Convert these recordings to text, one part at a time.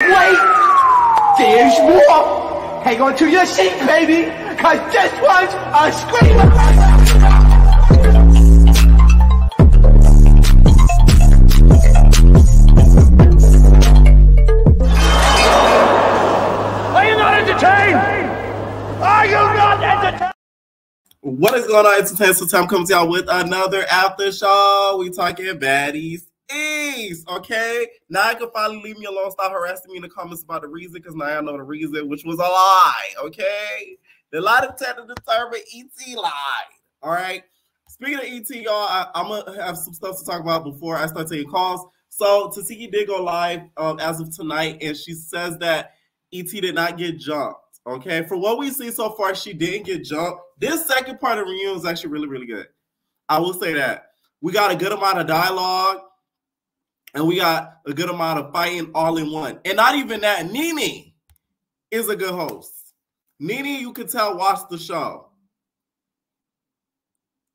wait, there's more. Hang on to your seat, baby, cause this one's a screamer. Are you not entertained? Are you not entertained? What is going on, Entertainment? So time coming to y'all with another after show. We talking baddies. Okay, now you can finally leave me alone. Stop harassing me in the comments about the reason, because now I know the reason, which was a lie. Okay, the lie detector determined ET lied. All right. Speaking of ET, y'all, I'm gonna have some stuff to talk about before I start taking calls. So Tasiki did go live as of tonight, and she says that ET did not get jumped. Okay, for what we see so far, she didn't get jumped. This second part of the reunion is actually really, really good. I will say that. We got a good amount of dialogue, and we got a good amount of fighting all in one. And not even that, Nene is a good host. Nene, you could tell, watched the show.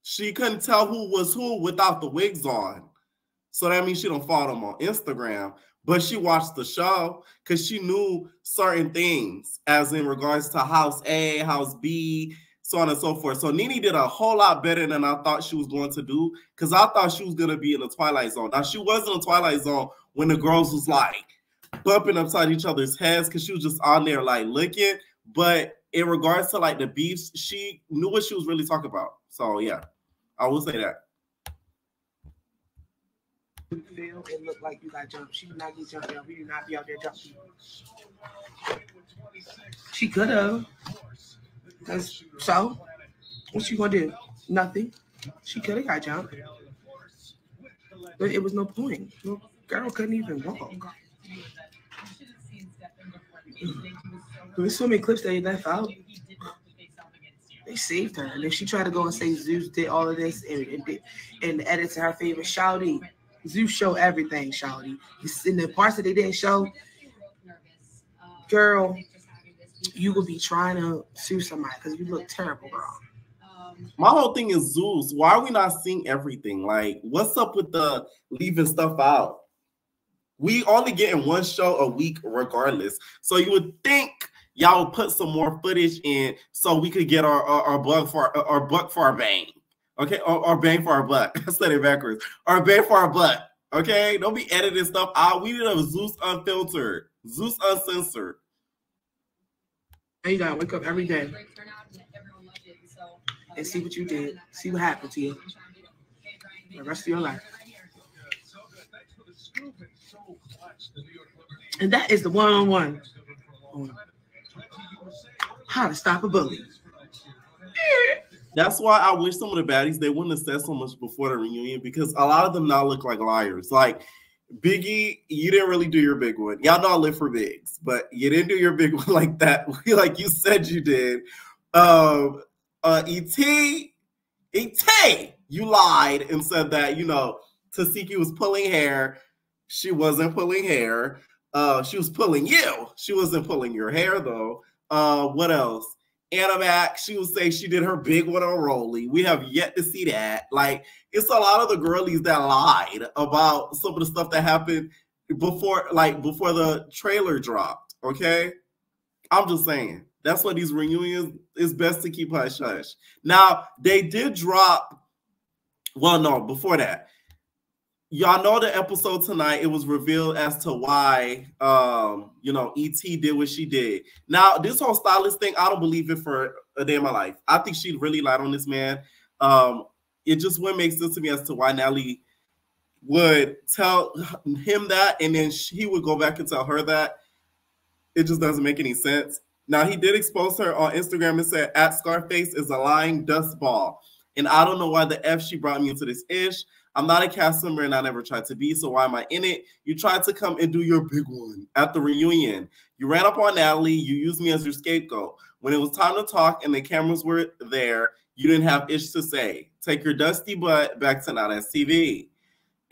She couldn't tell who was who without the wigs on. So that means she don't follow them on Instagram. But she watched the show because she knew certain things, as in regards to House A, House B, so on and so forth. So Nene did a whole lot better than I thought she was going to do, because I thought she was going to be in the Twilight Zone. Now, she was in the Twilight Zone when the girls was like bumping upside each other's heads, because she was just on there like looking. But in regards to like the beefs, she knew what she was really talking about. So yeah, I will say that. Feel it looked like you got jumped. She did not get jumped out. We did not be out there jumping. She could have. So, what you gonna do? Nothing. She could have got jumped. But it was no point. No girl couldn't even walk. There's so many clips they left out. They saved her. And if she tried to go and say Zeus did all of this and edit to her favorite, Shouty. Zeus show everything, Shouty. In the parts that they didn't show, girl, you will be trying to sue somebody because you look terrible, girl. My whole thing is Zeus. Why are we not seeing everything? Like, what's up with the leaving stuff out? We only getting one show a week regardless. So you would think y'all would put some more footage in so we could get our buck for our bang. Okay, or bang for our buck. I said it backwards. Or bang for our buck. Okay, don't be editing stuff out. We need a Zeus unfiltered, Zeus uncensored. And you gotta wake up every day and see what you did. See what happened to you the rest of your life. And that is the one-on-one on how to stop a bully. That's why I wish some of the baddies, they wouldn't have said so much before the reunion, because a lot of them now look like liars. Like, Biggie, you didn't really do your big one. Y'all know I live for bigs, but you didn't do your big one like that, like you said you did. E.T., you lied and said that, you know, Tasiki was pulling hair. She wasn't pulling hair. She was pulling you. She wasn't pulling your hair, though. What else? Animac, she would say she did her big one on Roelly. We have yet to see that. Like, it's a lot of the girlies that lied about some of the stuff that happened before the trailer dropped. Okay, I'm just saying that's why these reunions is best to keep hush hush. Now they did drop. Well, no, before that. Y'all know the episode tonight, it was revealed as to why, you know, E.T. did what she did. Now, this whole Stylist thing, I don't believe it for a day in my life. I think she really lied on this man. It just wouldn't make sense to me as to why Nelly would tell him that, and then he would go back and tell her that. It just doesn't make any sense. Now, he did expose her on Instagram and said, @Scarface is a lying dust ball. And I don't know why the F she brought me into this ish. I'm not a cast member and I never tried to be, so why am I in it? You tried to come and do your big one at the reunion. You ran up on Natalie. You used me as your scapegoat. When it was time to talk and the cameras were there, you didn't have ish to say. Take your dusty butt back to Not As TV.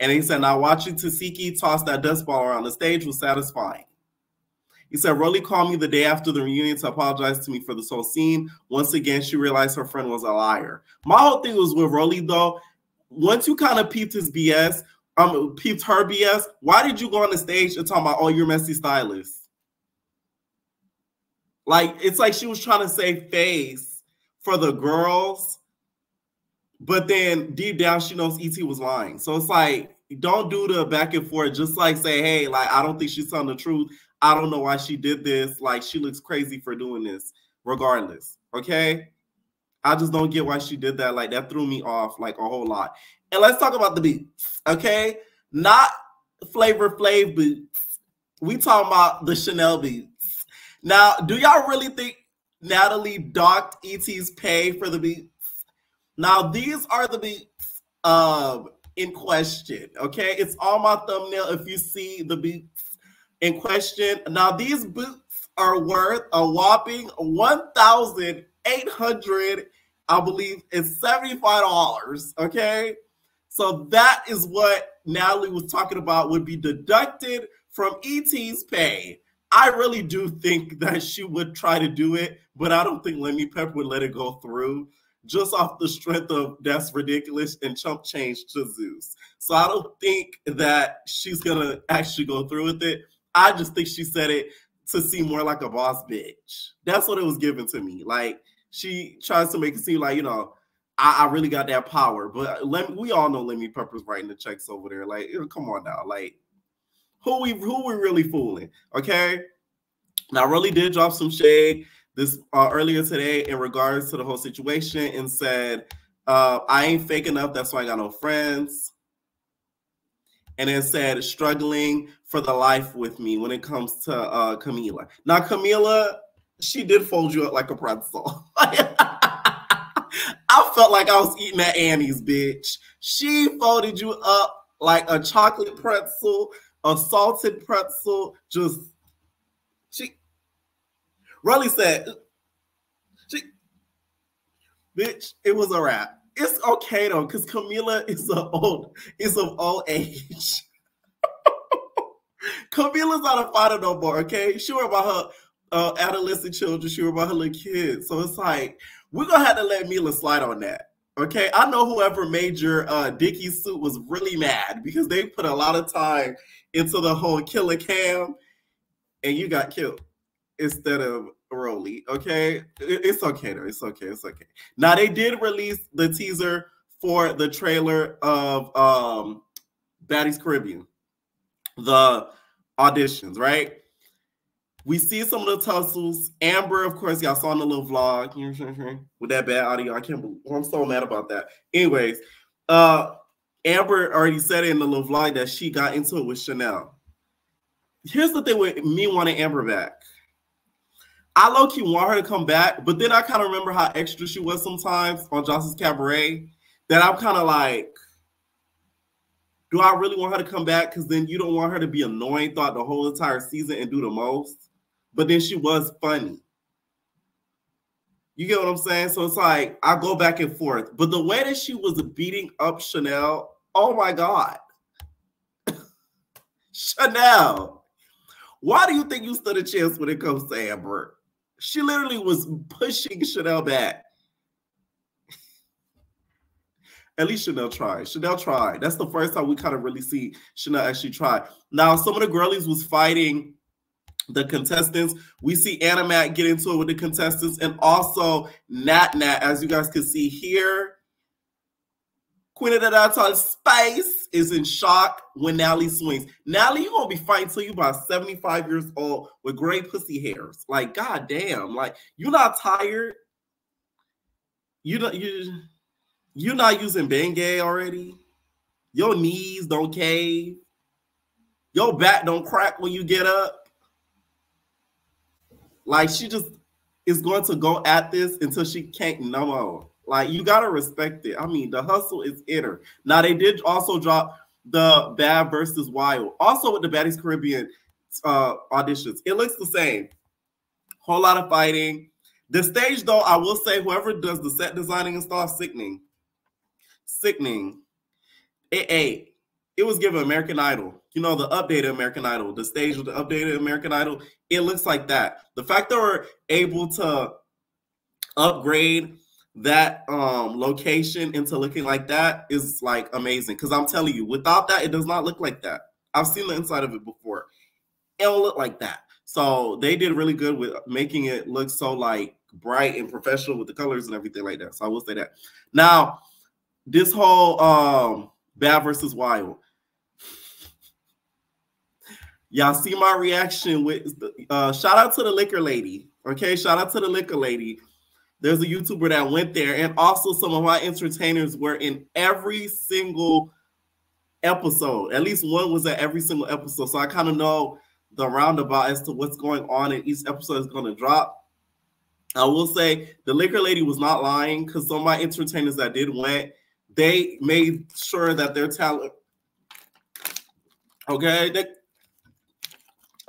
And he said, now watching Tasiki toss that dust ball around the stage was satisfying. He said, Roelly called me the day after the reunion to apologize to me for this whole scene. Once again, she realized her friend was a liar. My whole thing was with Roelly, though. Once you kind of peeped his BS, peeped her BS, why did you go on the stage and talk about, oh, you're messy stylist? Like, it's like she was trying to save face for the girls, but then deep down she knows ET was lying. So it's like, don't do the back and forth. Just like say, hey, like, I don't think she's telling the truth. I don't know why she did this. Like, she looks crazy for doing this regardless. Okay? I just don't get why she did that. Like, that threw me off like a whole lot. And let's talk about the beats, okay? Not Flavor Flav beats. We talking about the Chanel beats. Now, do y'all really think Natalie docked ET's pay for the beats? Now, these are the beats in question, okay? It's on my thumbnail if you see the beats in question. Now, these boots are worth a whopping $1,800, I believe, is $75, okay? So that is what Natalie was talking about would be deducted from ET's pay. I really do think that she would try to do it, but I don't think Lemmy Pepper would let it go through just off the strength of that's ridiculous and chump change to Zeus. So I don't think that she's going to actually go through with it. I just think she said it to seem more like a boss bitch. That's what it was given to me. Like, she tries to make it seem like, you know, I really got that power. But we all know Lemmy Pepper's writing the checks over there. Like, come on now. Like, who we really fooling? Okay. Now, Roelly did drop some shade this earlier today in regards to the whole situation and said, I ain't fake enough. That's why I got no friends. And then said, struggling for the life with me when it comes to Camila. Now, Camila, she did fold you up like a pretzel. I felt like I was eating at Annie's, bitch. She folded you up like a chocolate pretzel, a salted pretzel. Just, Roelly said, bitch, it was a wrap. It's okay though, because Camila is of old age. Camila's not a fighter no more, okay? She worried about her adolescent children. She worried about her little kids. So it's like, we're going to have to let Mila slide on that, okay? I know whoever made your Dickie suit was really mad because they put a lot of time into the whole killer cam, and you got killed instead of Roelly, okay? It's okay, though. It's okay. It's okay. Now, they did release the teaser for the trailer of Baddies Caribbean, the auditions, right? We see some of the tussles. Amber, of course, y'all saw in the little vlog with that bad audio. I can't believe, I'm so mad about that. Anyways, Amber already said it in the little vlog that she got into it with Chanel. Here's the thing with me wanting Amber back. I low-key want her to come back, but then I kind of remember how extra she was sometimes on Jocelyn's Cabaret, that I'm kind of like, do I really want her to come back? Because then you don't want her to be annoying throughout the whole entire season and do the most. But then she was funny. You get what I'm saying? So it's like, I go back and forth. But the way that she was beating up Chanel, oh my God. Chanel, why do you think you stood a chance when it comes to Amber? She literally was pushing Chanel back. At least Chanel tried. Chanel tried. That's the first time we kind of really see Chanel actually try. Now, some of the girlies was fighting the contestants. We see Anna Matt get into it with the contestants, and also Nat, as you guys can see here. Queen of the Dance Spice is in shock when Natalie swings. Natalie, you're going to be fighting till you about 75 years old with gray pussy hairs. Like, goddamn. Like, you're not tired? You're not using Bengay already? Your knees don't cave? Your back don't crack when you get up? Like, she just is going to go at this until she can't no more. Like, you got to respect it. I mean, the hustle is in her. Now, they did also drop the Bad versus Wild. Also with the Baddies Caribbean auditions. It looks the same. Whole lot of fighting. The stage, though, I will say, whoever does the set designing and stuff, sickening. It was given American Idol. You know, the updated American Idol. The stage with the updated American Idol. It looks like that. The fact that we're able to upgrade that location into looking like that is like amazing. Because I'm telling you, without that, it does not look like that. I've seen the inside of it before. It don't look like that. So they did really good with making it look so like bright and professional with the colors and everything like that. So I will say that. Now, this whole Bad versus Wild. Y'all see my reaction with shout out to the liquor lady. Okay, shout out to the liquor lady. There's a YouTuber that went there, and also some of my entertainers were in every single episode. At least one was at every single episode. So I kind of know the roundabout as to what's going on, and each episode is going to drop. I will say the liquor lady was not lying, because some of my entertainers that did went, they made sure that their talent, okay,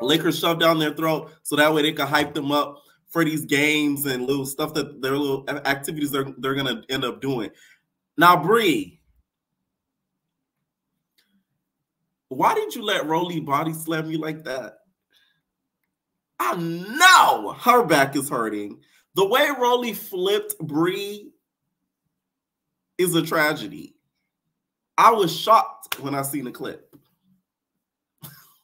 liquor shoved down their throat so that way they could hype them up for these games and little stuff that their little activities they're gonna end up doing. Now, Bree, why did you let Roelly body slam you like that? I know her back is hurting. The way Roelly flipped Bree is a tragedy. I was shocked when I seen the clip.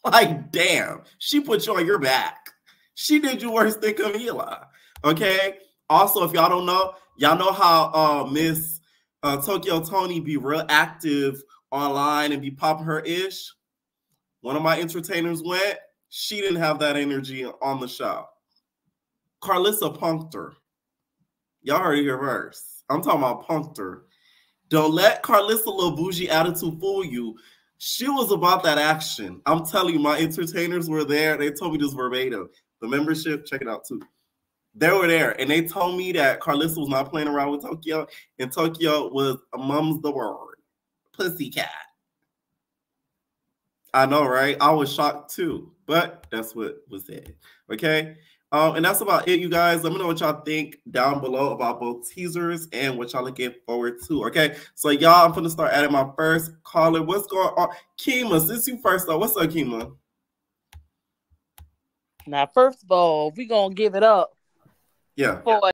Like, damn, she put you on your back. She did you worse than Camila. Okay. Also, if y'all don't know, y'all know how Miss Tokyo Toni be real active online and be popping her ish. One of my entertainers went. She didn't have that energy on the show. Carlissa punked her. Y'all heard it here first. I'm talking about punked her. Don't let Carlissa little bougie attitude fool you. She was about that action. I'm telling you, my entertainers were there. They told me this verbatim. The membership, check it out too. They were there, and they told me that Carlissa was not playing around with Tokyo, and Tokyo was mum's the word. Pussycat. I know, right? I was shocked too, but that's what was said. Okay? And that's about it, you guys. Let me know what y'all think down below about both teasers and what y'all looking forward to. Okay, so y'all, I'm gonna start adding my first caller. What's going on, Kima? Since you first up, what's up, Kima? Now, first of all, we gonna give it up. Yeah. For